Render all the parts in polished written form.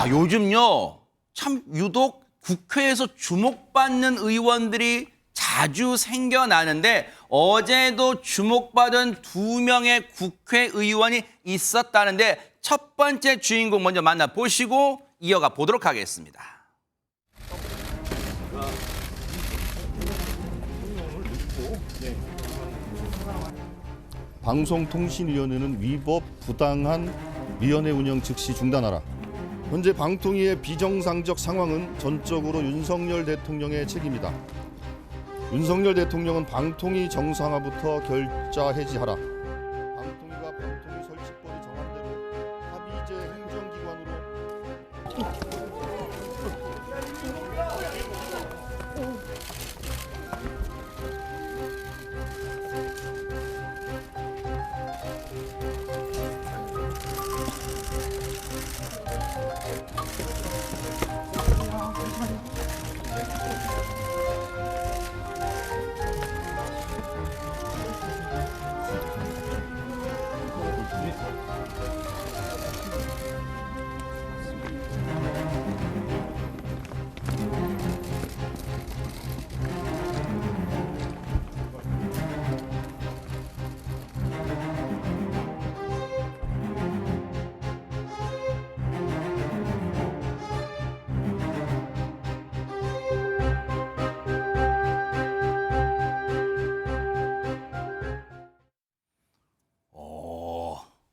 요즘요, 참 유독 국회에서 주목받는 의원들이 자주 생겨나는데 어제도 주목받은 2명의 국회의원이 있었다는데 첫 번째 주인공 먼저 만나보시고 이어가 보도록 하겠습니다. 방송통신위원회는 위법 부당한 위원회 운영 즉시 중단하라. 현재 방통위의 비정상적 상황은 전적으로 윤석열 대통령의 책임이다. 윤석열 대통령은 방통위 정상화부터 결자 해지하라. 방통위가 방통위 설치법이 정한 대로 합의제 행정기관으로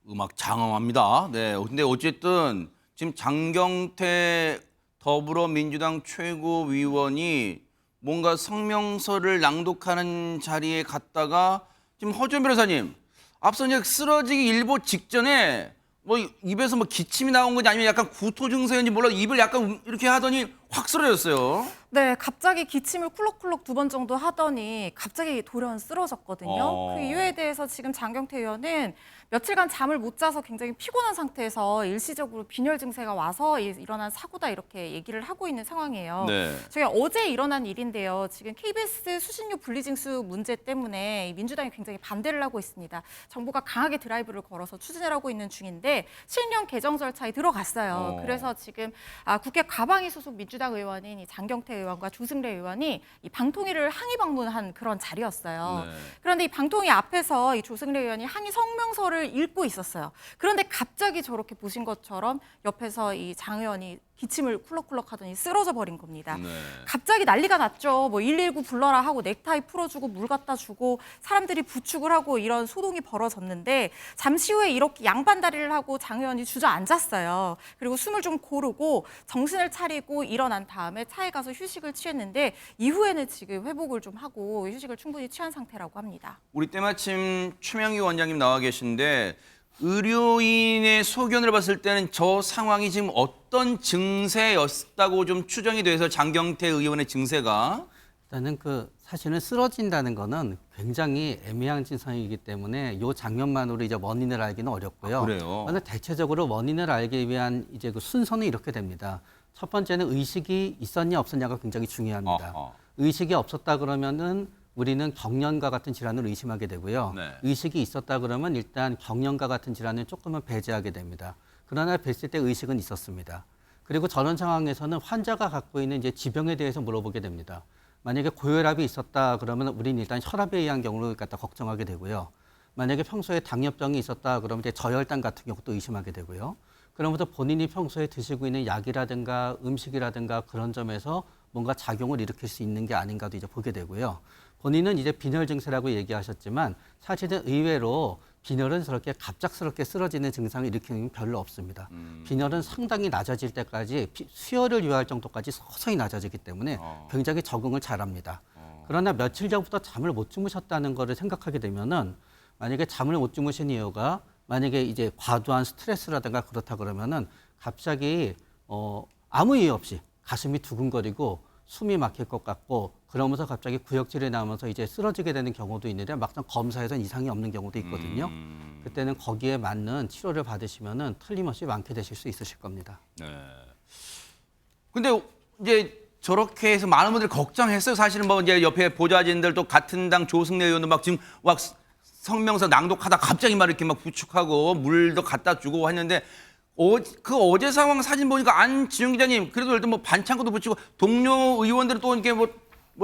음악 장엄합니다. 네, 근데 어쨌든 지금 장경태 더불어민주당 최고위원이 뭔가 성명서를 낭독하는 자리에 갔다가 지금 허준 변호사님, 앞서 이제 쓰러지기 일보 직전에 뭐 입에서 뭐 기침이 나온 건지 아니면 약간 구토 증세인지 몰라 입을 약간 이렇게 하더니 확 쓰러졌어요. 네, 갑자기 기침을 쿨럭쿨럭 2번 정도 하더니 갑자기 돌연 쓰러졌거든요. 그 이유에 대해서 지금 장경태 의원은 며칠간 잠을 못 자서 굉장히 피곤한 상태에서 일시적으로 빈혈 증세가 와서 일어난 사고다 이렇게 얘기를 하고 있는 상황이에요. 네. 저희가 어제 일어난 일인데요. 지금 KBS 수신료 분리징수 문제 때문에 민주당이 굉장히 반대를 하고 있습니다. 정부가 강하게 드라이브를 걸어서 추진을 하고 있는 중인데 실명 개정 절차에 들어갔어요. 그래서 지금 국회 가방위 소속 민주당 의원인 이 장경태 의원과 조승래 의원이 이 방통위를 항의 방문한 그런 자리였어요. 네. 그런데 이 방통위 앞에서 이 조승래 의원이 항의 성명서를 읽고 있었어요. 그런데 갑자기 저렇게 보신 것처럼 옆에서 이 장 의원이 기침을 쿨럭쿨럭 하더니 쓰러져 버린 겁니다. 네. 갑자기 난리가 났죠. 뭐 119 불러라 하고 넥타이 풀어주고 물 갖다 주고 사람들이 부축을 하고 이런 소동이 벌어졌는데 잠시 후에 이렇게 양반다리를 하고 장 의원이 주저앉았어요. 그리고 숨을 좀 고르고 정신을 차리고 일어난 다음에 차에 가서 휴식을 취했는데 이후에는 지금 회복을 좀 하고 휴식을 충분히 취한 상태라고 합니다. 우리 때마침 최명희 원장님 나와 계신데 의료인의 소견을 봤을 때는 저 상황이 지금 어떤 증세였다고 좀 추정이 돼서 장경태 의원의 증세가 일단은 사실은 쓰러진다는 거는 굉장히 애매한 증상이기 때문에 이 장면만으로 이제 원인을 알기는 어렵고요. 그래요? 그런데 대체적으로 원인을 알기 위한 이제 그 순서는 이렇게 됩니다. 첫 번째는 의식이 있었냐 없었냐가 굉장히 중요합니다. 의식이 없었다 그러면은 우리는 경련과 같은 질환을 의심하게 되고요. 네. 의식이 있었다 그러면 일단 경련과 같은 질환을 조금은 배제하게 됩니다. 그러나 뵀을 때 의식은 있었습니다. 그리고 저런 상황에서는 환자가 갖고 있는 이제 지병에 대해서 물어보게 됩니다. 만약에 고혈압이 있었다 그러면 우리는 일단 혈압에 의한 경우를 갖다 걱정하게 되고요. 만약에 평소에 당뇨병이 있었다 그러면 이제 저혈당 같은 경우도 의심하게 되고요. 그러면서 본인이 평소에 드시고 있는 약이라든가 음식이라든가 그런 점에서 뭔가 작용을 일으킬 수 있는 게 아닌가도 이제 보게 되고요. 본인은 이제 빈혈 증세라고 얘기하셨지만 사실은 의외로 빈혈은 저렇게 갑작스럽게 쓰러지는 증상을 일으키는 게 별로 없습니다. 빈혈은 상당히 낮아질 때까지 수혈을 요할 정도까지 서서히 낮아지기 때문에 굉장히 적응을 잘합니다. 그러나 며칠 전부터 잠을 못 주무셨다는 거를 생각하게 되면은 만약에 잠을 못 주무신 이유가 만약에 이제 과도한 스트레스라든가 그렇다 그러면은 갑자기 아무 이유 없이 가슴이 두근거리고 숨이 막힐 것 같고 그러면서 갑자기 구역질이 나오면서 이제 쓰러지게 되는 경우도 있는데 막상 검사에서는 이상이 없는 경우도 있거든요. 그때는 거기에 맞는 치료를 받으시면은 틀림없이 완쾌되실 수 있으실 겁니다. 네. 근데 이제 저렇게 해서 많은 분들이 걱정했어요. 사실은 뭐 이제 옆에 보좌진들도 같은 당 조승래 의원도 막 지금 막 성명서 낭독하다 갑자기 막 이렇게 막 부축하고 물도 갖다 주고 했는데 그 어제 상황 사진 보니까 안지용 기자님 그래도 일단 뭐 반창고도 붙이고 동료 의원들은 또 이렇게 뭐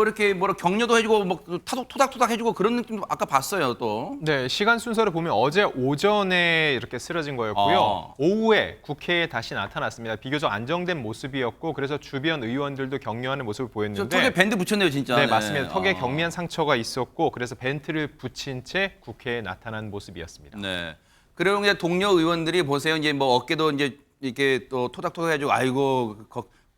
이렇게 뭐라 격려도 해주고 뭐 토닥토닥 해주고 그런 느낌도 아까 봤어요 또. 네, 시간 순서를 보면 어제 오전에 이렇게 쓰러진 거였고요. 오후에 국회에 다시 나타났습니다. 비교적 안정된 모습이었고 그래서 주변 의원들도 격려하는 모습을 저 보였는데 턱에 밴드 붙였네요 진짜. 네, 맞습니다. 턱에 경미한 상처가 있었고 그래서 벤트를 붙인 채 국회에 나타난 모습이었습니다. 네. 그리고 이제 동료 의원들이 보세요. 이제 뭐 어깨도 이제 이렇게 또 토닥토닥 해가지고 아이고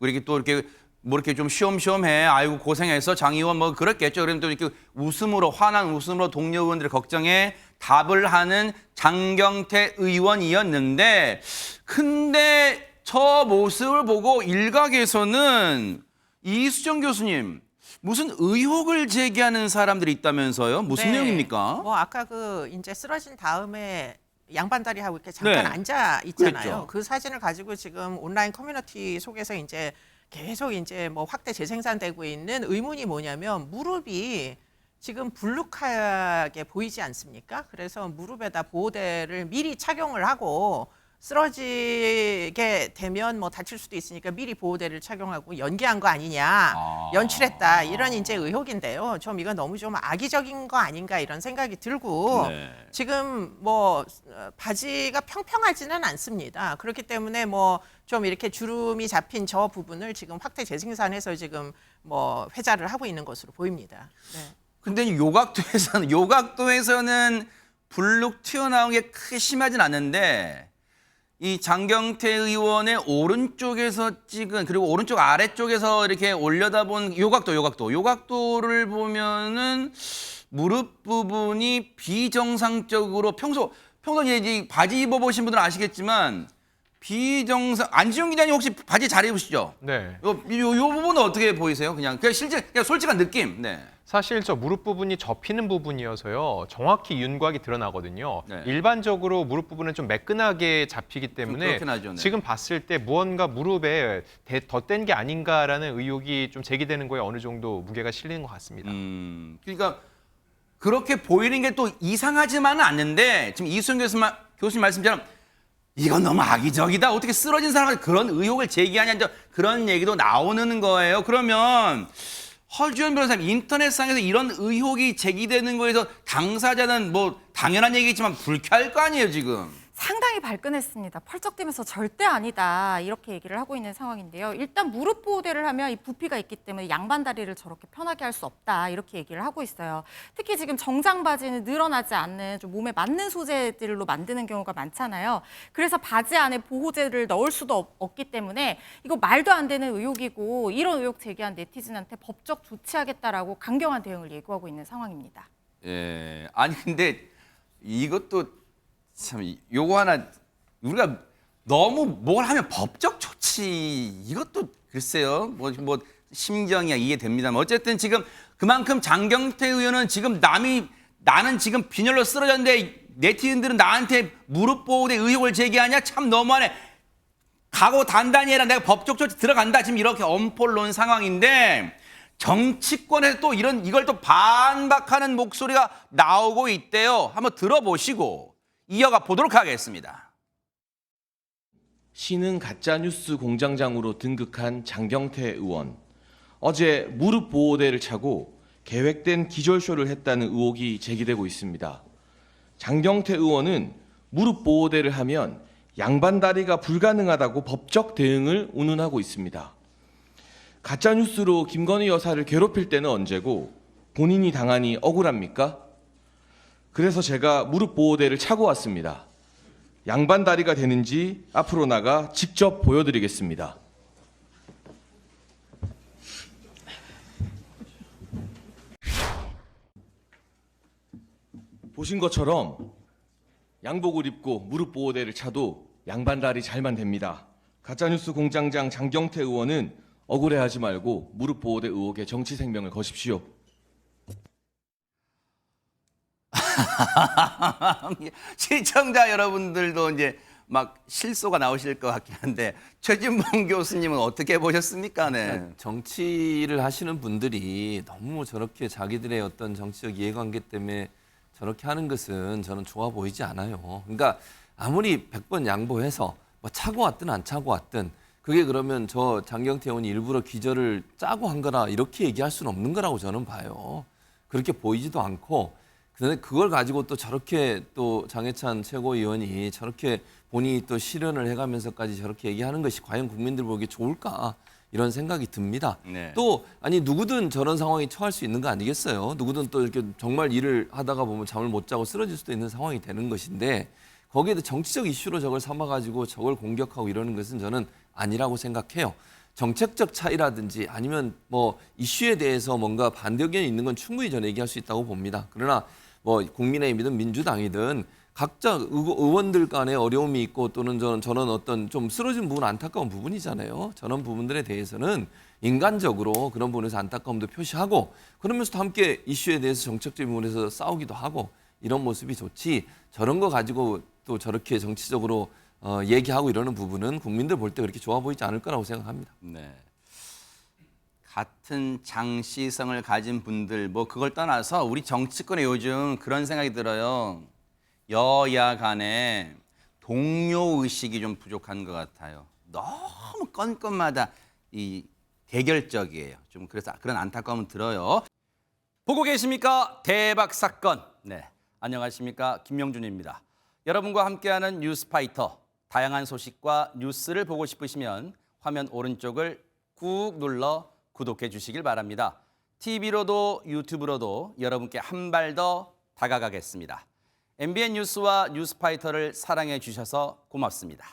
이렇게 또 이렇게 뭐 이렇게 좀 쉬엄쉬엄해. 아이고 고생했어 장 의원 뭐 그랬겠죠. 그러면 또 이렇게 웃음으로 환한 웃음으로 동료 의원들의 걱정에 답을 하는 장경태 의원이었는데 근데 저 모습을 보고 일각에서는 이수정 교수님 무슨 의혹을 제기하는 사람들이 있다면서요? 무슨 네. 내용입니까? 뭐 아까 그 이제 쓰러진 다음에 양반다리하고 이렇게 잠깐 네. 앉아 있잖아요. 그랬죠. 그 사진을 가지고 지금 온라인 커뮤니티 속에서 이제 계속 이제 뭐 확대 재생산되고 있는 의문이 뭐냐면 무릎이 지금 불룩하게 보이지 않습니까? 그래서 무릎에다 보호대를 미리 착용을 하고 쓰러지게 되면 뭐 다칠 수도 있으니까 미리 보호대를 착용하고 연기한 거 아니냐, 연출했다 이런 이제 의혹인데요. 좀 이건 너무 좀 악의적인 거 아닌가 이런 생각이 들고 네. 지금 뭐 바지가 평평하지는 않습니다. 그렇기 때문에 뭐 좀 이렇게 주름이 잡힌 저 부분을 지금 확대 재생산해서 지금 뭐 회자를 하고 있는 것으로 보입니다. 네. 근데 요각도에서는 불룩 튀어나온 게 크게 심하진 않는데 이 장경태 의원의 오른쪽에서 찍은 그리고 오른쪽 아래쪽에서 이렇게 올려다본 요각도를 보면은 무릎 부분이 비정상적으로 평소 이제 바지 입어보신 분들은 아시겠지만 안지용 기자님 혹시 바지 잘 입으시죠? 네. 요 부분은 어떻게 보이세요? 그냥 솔직한 느낌. 네. 사실 저 무릎 부분이 접히는 부분이어서요. 정확히 윤곽이 드러나거든요. 네. 일반적으로 무릎 부분은 좀 매끈하게 잡히기 때문에 그렇긴 하죠, 네. 지금 봤을 때 무언가 무릎에 덧댄 게 아닌가라는 의혹이 좀 제기되는 거에 어느 정도 무게가 실리는 것 같습니다. 그러니까 그렇게 보이는 게 또 이상하지만은 않는데 지금 이수영 교수님 말씀처럼 이건 너무 악의적이다. 어떻게 쓰러진 사람한테 그런 의혹을 제기하냐 이제 그런 얘기도 나오는 거예요. 그러면 허주연 변호사님 인터넷상에서 이런 의혹이 제기되는 거에서 당사자는 뭐 당연한 얘기겠지만 불쾌할 거 아니에요 지금. 상당히 발끈했습니다. 펄쩍대면서 절대 아니다 이렇게 얘기를 하고 있는 상황인데요. 일단 무릎 보호대를 하면 이 부피가 있기 때문에 양반다리를 저렇게 편하게 할 수 없다 이렇게 얘기를 하고 있어요. 특히 지금 정장 바지는 늘어나지 않는 좀 몸에 맞는 소재들로 만드는 경우가 많잖아요. 그래서 바지 안에 보호제를 넣을 수도 없기 때문에 이거 말도 안 되는 의혹이고 이런 의혹 제기한 네티즌한테 법적 조치하겠다라고 강경한 대응을 예고하고 있는 상황입니다. 예. 아니 근데 이것도 참 요거 하나 우리가 너무 뭘 하면 법적 조치 이것도 글쎄요 뭐 심정이야 이해됩니다만 어쨌든 지금 그만큼 장경태 의원은 지금 나는 지금 빈혈로 쓰러졌는데 네티즌들은 나한테 무릎 보호대 의혹을 제기하냐 참 너무하네 각오 단단히 해라 내가 법적 조치 들어간다 지금 이렇게 엄포를 놓은 상황인데 정치권에서 또 이걸 또 반박하는 목소리가 나오고 있대요. 한번 들어보시고 이어가 보도록 하겠습니다. 신흥 가짜뉴스 공장장으로 등극한 장경태 의원. 어제 무릎 보호대를 차고 계획된 기절쇼를 했다는 의혹이 제기되고 있습니다. 장경태 의원은 무릎 보호대를 하면 양반다리가 불가능하다고 법적 대응을 운운하고 있습니다. 가짜뉴스로 김건희 여사를 괴롭힐 때는 언제고 본인이 당하니 억울합니까? 그래서 제가 무릎 보호대를 차고 왔습니다. 양반다리가 되는지 앞으로 나가 직접 보여드리겠습니다. 보신 것처럼 양복을 입고 무릎 보호대를 차도 양반다리 잘만 됩니다. 가짜뉴스 공장장 장경태 의원은 억울해하지 말고 무릎 보호대 의혹에 정치 생명을 거십시오. 시청자 여러분들도 이제 막 실소가 나오실 것 같긴 한데 최진봉 교수님은 어떻게 보셨습니까? 네. 정치를 하시는 분들이 너무 저렇게 자기들의 어떤 정치적 이해관계 때문에 저렇게 하는 것은 저는 좋아 보이지 않아요. 그러니까 아무리 100번 양보해서 뭐 차고 왔든 안 차고 왔든 그게 그러면 저 장경태 의원이 일부러 기절을 짜고 한 거라 이렇게 얘기할 수는 없는 거라고 저는 봐요. 그렇게 보이지도 않고 그런데 그걸 가지고 또 저렇게 또 장해찬 최고위원이 저렇게 본인이 또 실현을 해가면서까지 저렇게 얘기하는 것이 과연 국민들 보기에 좋을까 이런 생각이 듭니다. 네. 또 아니 누구든 저런 상황에 처할 수 있는 거 아니겠어요? 누구든 또 이렇게 정말 일을 하다가 보면 잠을 못 자고 쓰러질 수도 있는 상황이 되는 것인데 거기에도 정치적 이슈로 저걸 삼아가지고 저걸 공격하고 이러는 것은 저는 아니라고 생각해요. 정책적 차이라든지 아니면 뭐 이슈에 대해서 뭔가 반대 의견이 있는 건 충분히 저는 얘기할 수 있다고 봅니다. 그러나 뭐 국민의힘이든 민주당이든 각자 의원들 간에 어려움이 있고 또는 저는 어떤 좀 쓰러진 부분 안타까운 부분이잖아요. 저런 부분들에 대해서는 인간적으로 그런 부분에서 안타까움도 표시하고 그러면서도 함께 이슈에 대해서 정책적인 부분에서 싸우기도 하고 이런 모습이 좋지 저런 거 가지고 또 저렇게 정치적으로 얘기하고 이러는 부분은 국민들 볼 때 그렇게 좋아 보이지 않을 거라고 생각합니다. 네. 같은 장시성을 가진 분들 뭐 그걸 떠나서 우리 정치권에 요즘 그런 생각이 들어요. 여야 간에 동료 의식이 좀 부족한 것 같아요. 너무 건건마다 이 대결적이에요. 좀 그래서 그런 안타까움은 들어요. 보고 계십니까? 대박 사건. 네, 안녕하십니까? 김명준입니다. 여러분과 함께하는 뉴스파이터. 다양한 소식과 뉴스를 보고 싶으시면 화면 오른쪽을 꾹 눌러 구독해 주시길 바랍니다. TV로도 유튜브로도 여러분께 한 발 더 다가가겠습니다. MBN 뉴스와 뉴스파이터를 사랑해 주셔서 고맙습니다.